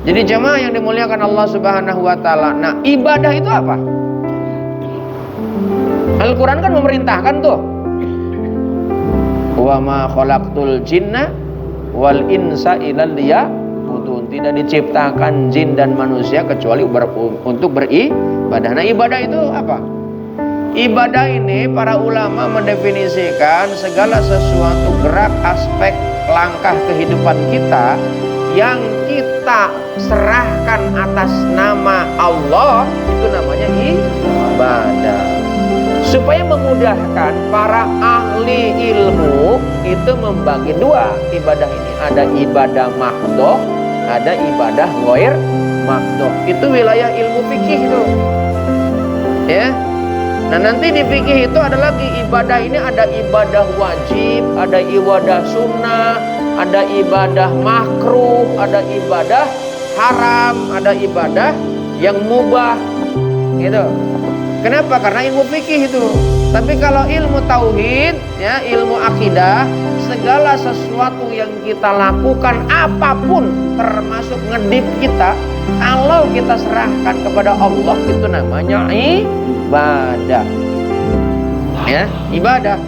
Jadi jemaah yang dimuliakan Allah Subhanahu wa taala. Nah, ibadah itu apa? Al-Qur'an kan memerintahkan tuh. Wa ma khalaqtul jinna wal insa illa liya'budun. Tidak diciptakan jin dan manusia kecuali untuk beribadah. Nah, ibadah itu apa? Ibadah ini para ulama mendefinisikan segala sesuatu gerak, aspek, langkah kehidupan kita yang kita serahkan atas nama Allah, itu namanya ibadah. Supaya memudahkan para ahli ilmu itu membagi dua ibadah ini. Ada ibadah mahdhah, ada ibadah ghair mahdhah. Itu wilayah ilmu fikih itu. Ya. Nah, nanti di fikih itu ada lagi ibadah ini, ada ibadah wajib, ada ibadah sunnah, ada ibadah makruh, ada ibadah haram, ada ibadah yang mubah, gitu. Kenapa? Karena ilmu fikih itu. Tapi kalau ilmu tauhid, ya, ilmu akidah, segala sesuatu yang kita lakukan apapun, termasuk ngedip kita, kalau kita serahkan kepada Allah, itu namanya ibadah. Ya, ibadah.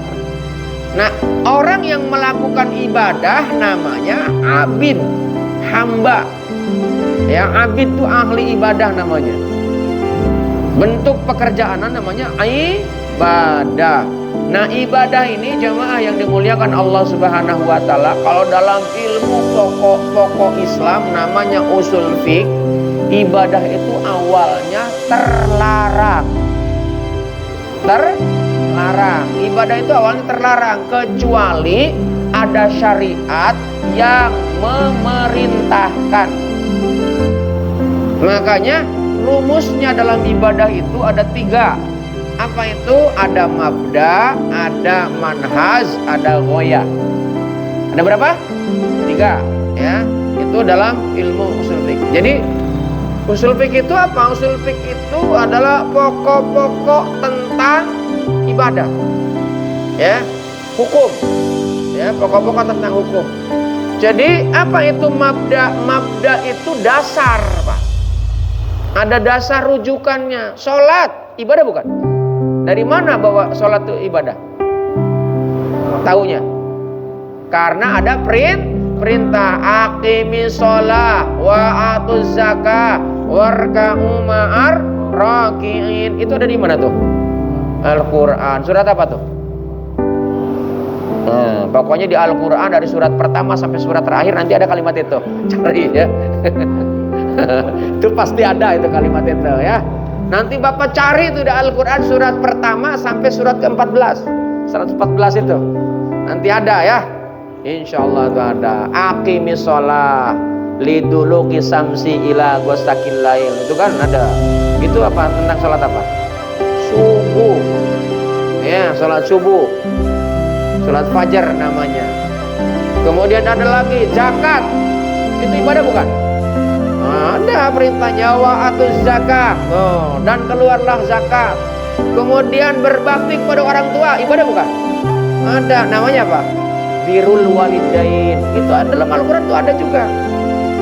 Nah, orang yang melakukan ibadah namanya abid, hamba. Ya, abid itu ahli ibadah namanya. Bentuk pekerjaan namanya ibadah. Nah, ibadah ini jemaah yang dimuliakan Allah Subhanahu wa taala, kalau dalam ilmu pokok-pokok Islam namanya usul fiqh, ibadah itu awalnya terlarang. Terlarang. Ibadah itu awalnya terlarang kecuali ada syariat yang memerintahkan. Makanya rumusnya dalam ibadah itu ada 3. Apa itu? Ada mabda, ada manhaj, ada ghoyah. Ada berapa? 3, ya. Itu dalam ilmu usul fiqh. Jadi usul fiqh itu apa? Usul fiqh itu adalah pokok-pokok tentang ibadah. Ya, hukum. Ya, pokok-pokok tentang hukum. Jadi apa itu mabda? Mabda itu dasar, Pak. Ada dasar rujukannya. Sholat, ibadah bukan? Dari mana bahwa sholat itu ibadah? Taunya? Karena ada perintah aqimis sholah wa atuz zakah warka'u ma'ar raki'in. Itu ada di mana tuh? Al-Quran. Surat apa tuh? Pokoknya di Al-Quran dari surat pertama sampai surat terakhir nanti ada kalimat itu. Cari ya. Itu pasti ada itu kalimat itu ya. Nanti Bapak cari itu di Al-Quran surat pertama sampai surat ke-14. 114 itu. Nanti ada ya. Insyaallah itu ada. Aqimis shalah liduluki samsi ila ghasaqil lail. Itu kan ada. Itu apa? Tentang salat apa? Subuh. Ya, salat subuh. Salat fajar namanya. Kemudian ada lagi zakat. Itu ibadah bukan? Ada perintahnya wa atuz zakah. Dan keluarlah zakat. Kemudian berbakti kepada orang tua, ibadah bukan? Ada, namanya apa? Birrul walidain. Itu dalam Al-Quran itu ada juga.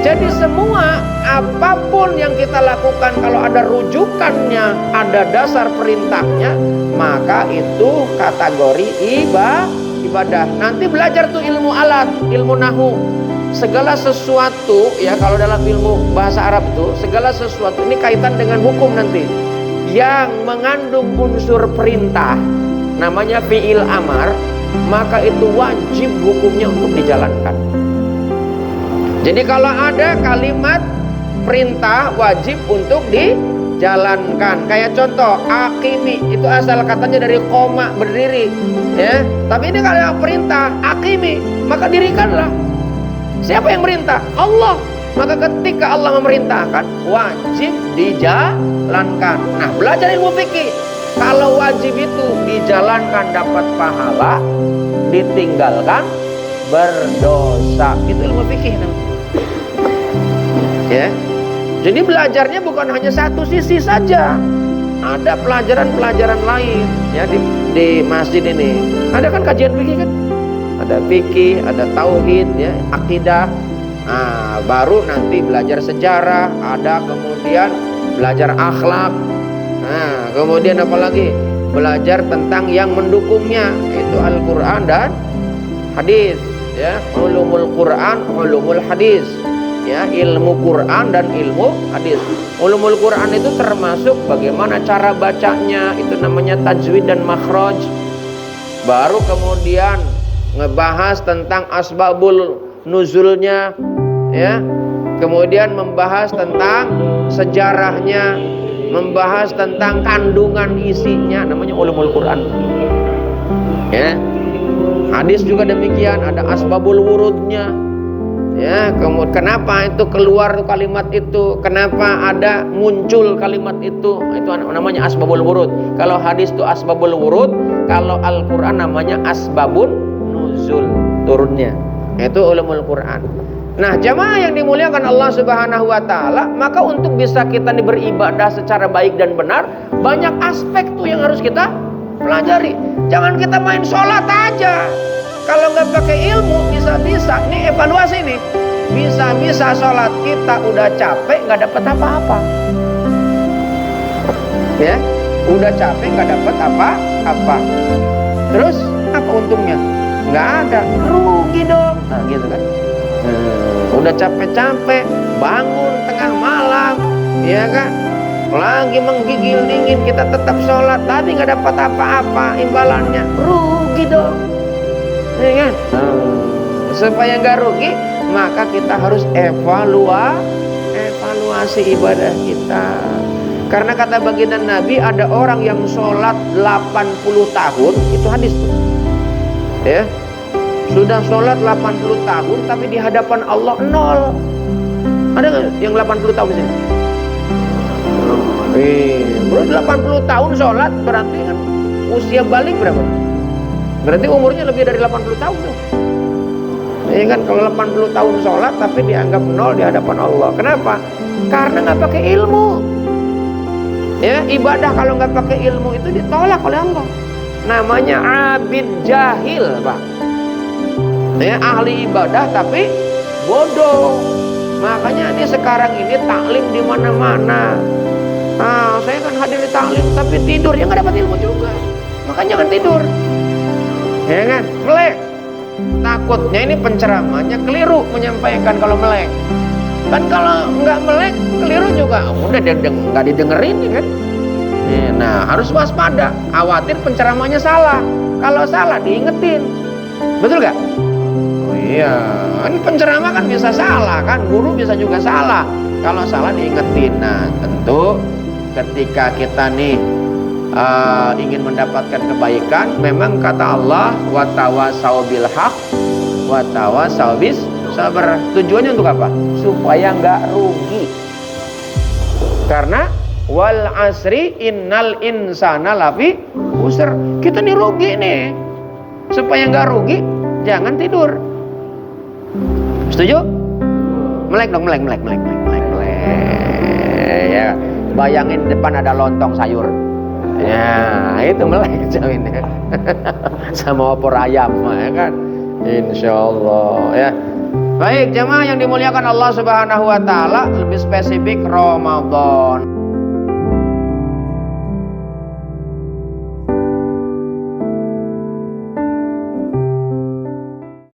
Jadi semua apapun yang kita lakukan kalau ada rujukannya, ada dasar perintahnya, maka itu kategori ibadah. Nanti belajar tuh ilmu alat, ilmu nahwu. Segala sesuatu ya, kalau dalam ilmu bahasa Arab itu segala sesuatu ini kaitan dengan hukum nanti yang mengandung unsur perintah, namanya fi'il amar, maka itu wajib hukumnya untuk dijalankan. Jadi kalau ada kalimat perintah wajib untuk dijalankan. Kayak contoh akimi, itu asal katanya dari koma, berdiri ya. Tapi ini kalau perintah akimi, maka dirikanlah. Siapa yang merintah? Allah. Maka ketika Allah memerintahkan, wajib dijalankan. Nah, belajar ilmu fikih. Kalau wajib itu dijalankan dapat pahala, ditinggalkan berdosa. Itu ilmu fikih namanya. Ya. Jadi belajarnya bukan hanya satu sisi saja. Ada pelajaran-pelajaran lain ya di masjid ini. Ada kan kajian fikih kan? Ada fikih, ada tauhid, ya, akidah, Nah, baru nanti belajar sejarah, ada kemudian belajar akhlak. Nah, kemudian apa lagi? Belajar tentang yang mendukungnya, itu Al-Qur'an dan hadis, ya. Ulumul Qur'an, ulumul hadis. Ya, ilmu Quran dan ilmu hadis. Ulumul Quran itu termasuk bagaimana cara bacanya, itu namanya tajwid dan makhraj. Baru kemudian ngebahas tentang asbabul nuzulnya, ya. Kemudian membahas tentang sejarahnya, membahas tentang kandungan isinya, namanya ulumul Quran. Ya. Hadis juga demikian, ada asbabul wurudnya. Ya, kemudian kenapa itu keluar kalimat itu, kenapa ada muncul kalimat itu namanya asbabul wurud. Kalau hadis itu asbabul wurud, kalau Al-Qur'an namanya asbabun nuzul, turunnya. Itu ulumul Qur'an. Nah, jamaah yang dimuliakan Allah Subhanahu wa taala, maka untuk bisa kita beribadah secara baik dan benar, banyak aspek tuh yang harus kita pelajari. Jangan kita main sholat aja. Kalau nggak pakai ilmu, bisa-bisa nih evaluasi nih, bisa-bisa sholat kita udah capek nggak dapat apa-apa, ya, udah capek nggak dapat apa-apa. Terus apa untungnya? Nggak ada, rugi dong. Nah, gitu kan. Udah capek-capek, bangun tengah malam, ya kan? Lagi menggigil dingin, kita tetap sholat, tapi nggak dapat apa-apa, imbalannya rugi dong. Ya kan? Supaya nggak rugi, maka kita harus evaluasi ibadah kita. Karena kata baginda Nabi, ada orang yang sholat 80 tahun, itu hadis tuh, ya, sudah sholat 80 tahun tapi di hadapan Allah 0. Ada nggak yang 80 tahun di sini? Berarti 80 tahun sholat, berarti kan usia balik berapa? Berarti umurnya lebih dari 80 tahun tuh. Ya kan, kalau 80 tahun sholat tapi dianggap 0 di hadapan Allah. Kenapa? Karena nggak pakai ilmu. Ya, ibadah kalau nggak pakai ilmu itu ditolak oleh Allah. Namanya abid jahil, Pak. Ya, ahli ibadah tapi bodoh. Makanya ini sekarang ini taklim di mana-mana. Nah, saya kan hadir di taklim tapi tidur, ya nggak dapat ilmu juga. Makanya jangan tidur. Ya kan, melek. Takutnya ini penceramahnya keliru menyampaikan kalau melek. Kan kalau nggak melek, keliru juga. Udah nggak didengerin, ya kan. Nah, harus waspada. Khawatir penceramahnya salah. Kalau salah diingetin. Betul nggak? Oh iya, kan penceramah kan bisa salah kan, guru bisa juga salah. Kalau salah diingetin. Nah, tentu ketika kita nih ingin mendapatkan kebaikan, memang kata Allah, wa tawasau bil haq wa tawasau bis sabr. Tujuannya untuk apa? Supaya nggak rugi. Karena wal asri innal insana lafi khusr. Kita nih rugi nih. Supaya nggak rugi, jangan tidur. Setuju? Melek dong, melek. Ya, bayangin depan ada lontong sayur. Ya, itu melek jaminnya. Sama opor ayam, ya kan? Insyaallah, ya. Baik, jemaah yang dimuliakan Allah Subhanahu wa taala, lebih spesifik Ramadan.